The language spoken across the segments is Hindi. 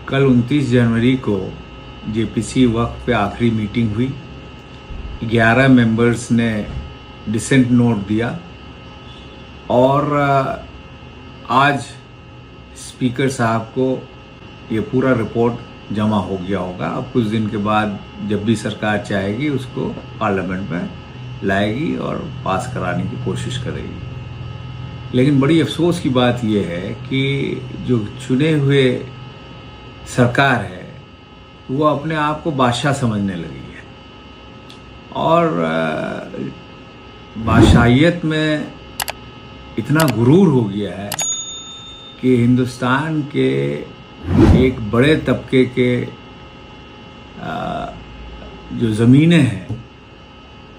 कल 29 जनवरी को जेपीसी वक्त पे आखिरी मीटिंग हुई। 11 मेंबर्स ने डिसेंट नोट दिया और आज स्पीकर साहब को ये पूरा रिपोर्ट जमा हो गया होगा। अब कुछ दिन के बाद जब भी सरकार चाहेगी उसको पार्लियामेंट में लाएगी और पास कराने की कोशिश करेगी। लेकिन बड़ी अफसोस की बात यह है कि जो चुने हुए सरकार है वो अपने आप को बादशाह समझने लगी है और बादशाहियत में इतना गुरूर हो गया है कि हिंदुस्तान के एक बड़े तबके के जो ज़मीनें हैं,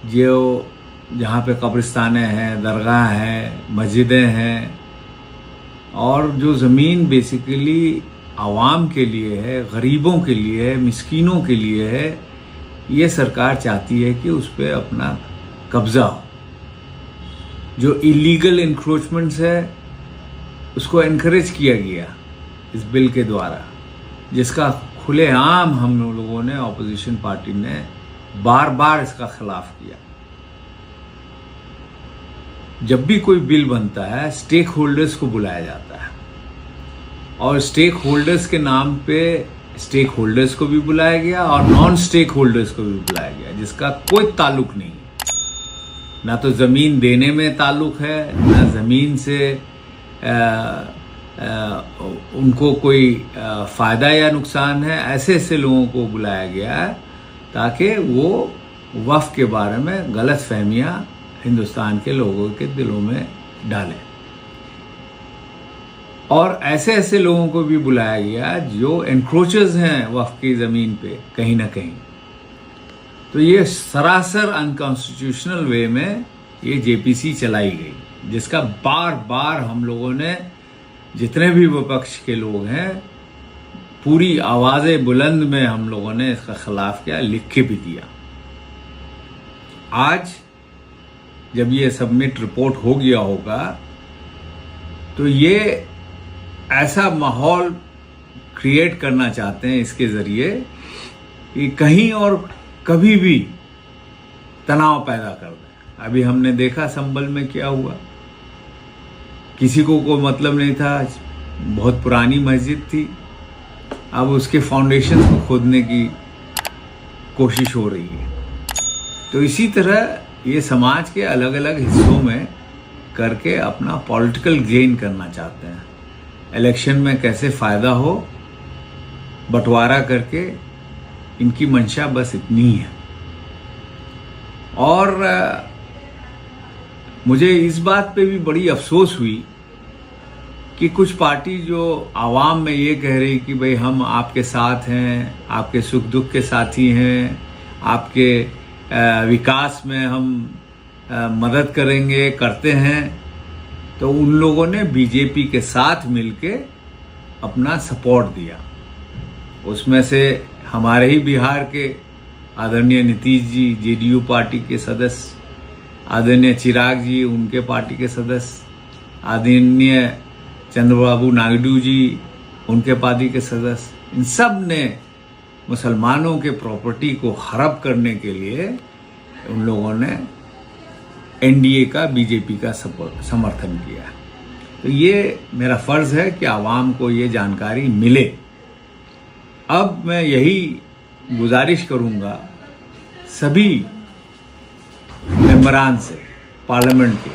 जो जहाँ पे कब्रिस्तानें हैं, दरगाह हैं, मस्जिदें हैं और जो ज़मीन बेसिकली आवाम के लिए है, गरीबों के लिए है, मिस्कीनों के लिए है, ये सरकार चाहती है कि उस पर अपना कब्ज़ा हो। जो इलीगल इंक्रोचमेंट्स है उसको एनकरेज किया गया इस बिल के द्वारा, जिसका खुलेआम हम लोगों ने, ऑपोजिशन पार्टी ने बार बार इसका खिलाफ किया। जब भी कोई बिल बनता है स्टेक होल्डर्स को बुलाया जाता है और स्टेक होल्डर्स के नाम पे स्टेक होल्डर्स को भी बुलाया गया और नॉन स्टेक होल्डर्स को भी बुलाया गया, जिसका कोई ताल्लुक नहीं है। ना तो ज़मीन देने में ताल्लुक है, ना ज़मीन से उनको कोई फ़ायदा या नुकसान है। ऐसे ऐसे लोगों को बुलाया गया है ताकि वो वफ़ के बारे में गलत फहमियाँ हिंदुस्तान के लोगों के दिलों में डालें। और ऐसे ऐसे लोगों को भी बुलाया गया जो एनक्रोचर्स हैं वफ़ की ज़मीन पे कहीं ना कहीं। तो ये सरासर अनकॉन्स्टिट्यूशनल वे में ये जेपीसी चलाई गई, जिसका बार बार हम लोगों ने, जितने भी विपक्ष के लोग हैं, पूरी आवाज़ें बुलंद में हम लोगों ने इसका खिलाफ किया, लिख के भी दिया। आज जब ये सबमिट रिपोर्ट हो गया होगा तो ये ऐसा माहौल क्रिएट करना चाहते हैं इसके ज़रिए कि कहीं और कभी भी तनाव पैदा कर दें। अभी हमने देखा संभल में क्या हुआ, किसी को कोई मतलब नहीं था, बहुत पुरानी मस्जिद थी, अब उसके फाउंडेशन को खोदने की कोशिश हो रही है। तो इसी तरह ये समाज के अलग अलग हिस्सों में करके अपना पॉलिटिकल गेन करना चाहते हैं। इलेक्शन में कैसे फ़ायदा हो, बंटवारा करके, इनकी मंशा बस इतनी है। और मुझे इस बात पे भी बड़ी अफसोस हुई कि कुछ पार्टी जो आवाम में ये कह रही कि भाई हम आपके साथ हैं, आपके सुख दुख के साथी हैं, आपके विकास में हम मदद करेंगे, करते हैं, तो उन लोगों ने बीजेपी के साथ मिलके अपना सपोर्ट दिया। उसमें से हमारे ही बिहार के आदरणीय नीतीश जी, जेडीयू पार्टी के सदस्य, आदरणीय चिराग जी, उनके पार्टी के सदस्य, आदरणीय चंद्रबाबू नायडू जी, उनके पार्टी के सदस्य, इन सब ने मुसलमानों के प्रॉपर्टी को हड़प करने के लिए उन लोगों ने एनडीए का, बीजेपी का समर्थन किया। तो ये मेरा फ़र्ज़ है कि आवाम को ये जानकारी मिले। अब मैं यही गुजारिश करूँगा सभी मेंबरान से पार्लियामेंट के,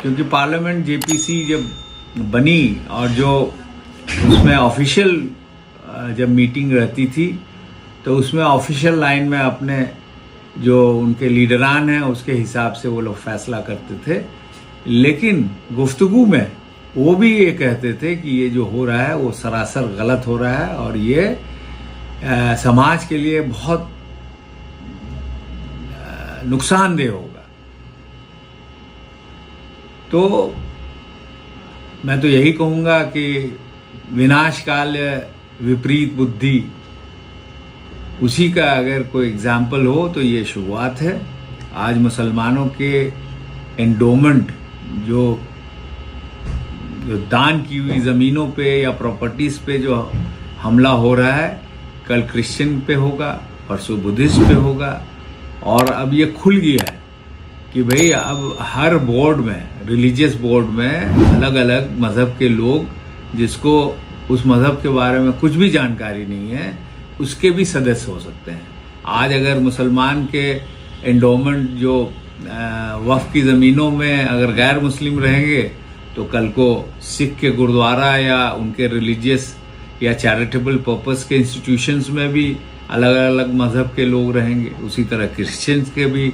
क्योंकि पार्लियामेंट जेपीसी जब बनी और जो उसमें ऑफिशियल जब मीटिंग रहती थी तो उसमें ऑफिशियल लाइन में अपने जो उनके लीडरान हैं उसके हिसाब से वो लोग फैसला करते थे, लेकिन गुफ्तगू में वो भी ये कहते थे कि ये जो हो रहा है वो सरासर गलत हो रहा है और ये समाज के लिए बहुत नुकसानदेह होगा। तो मैं तो यही कहूँगा कि विनाशकाल विपरीत बुद्धि, उसी का अगर कोई एग्जाम्पल हो तो ये शुरुआत है। आज मुसलमानों के एंडोमेंट जो दान की हुई ज़मीनों पे या प्रॉपर्टीज़ पे जो हमला हो रहा है। कल क्रिश्चियन पे होगा, परसों बुद्धिस्ट पे होगा, और अब ये खुल गया है कि भाई अब हर बोर्ड में, रिलीजियस बोर्ड में अलग अलग मज़हब के लोग, जिसको उस मज़हब के बारे में कुछ भी जानकारी नहीं है, उसके भी सदस्य हो सकते हैं। आज अगर मुसलमान के एंडोमेंट जो वक्फ की ज़मीनों में अगर गैर मुस्लिम रहेंगे, तो कल को सिख के गुरुद्वारा या उनके रिलीजियस या चैरिटेबल पर्पस के इंस्टीट्यूशंस में भी अलग अलग मज़हब के लोग रहेंगे। उसी तरह क्रिश्चियंस के भी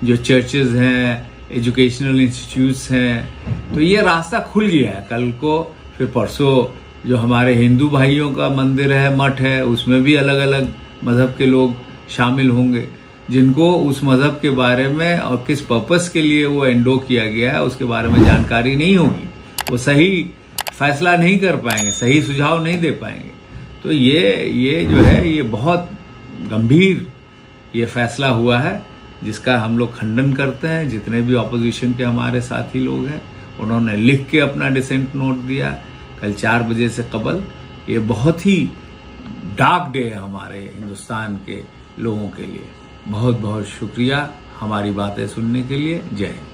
जो चर्चेज हैं, एजुकेशनल इंस्टीट्यूट्स हैं, तो ये रास्ता खुल गया है। कल को फिर परसों जो हमारे हिंदू भाइयों का मंदिर है, मठ है, उसमें भी अलग अलग मज़हब के लोग शामिल होंगे, जिनको उस मज़हब के बारे में और किस पर्पस के लिए वो एंडो किया गया है उसके बारे में जानकारी नहीं होगी। वो सही फैसला नहीं कर पाएंगे, सही सुझाव नहीं दे पाएंगे। तो ये जो है, ये बहुत गंभीर ये फैसला हुआ है, जिसका हम लोग खंडन करते हैं। जितने भी ऑपोजिशन के हमारे साथी लोग हैं, उन्होंने लिख के अपना डिसेंट नोट दिया कल 4 बजे से कबल। ये बहुत ही डार्क डे है हमारे हिंदुस्तान के लोगों के लिए। बहुत बहुत शुक्रिया हमारी बातें सुनने के लिए। जय हिंद।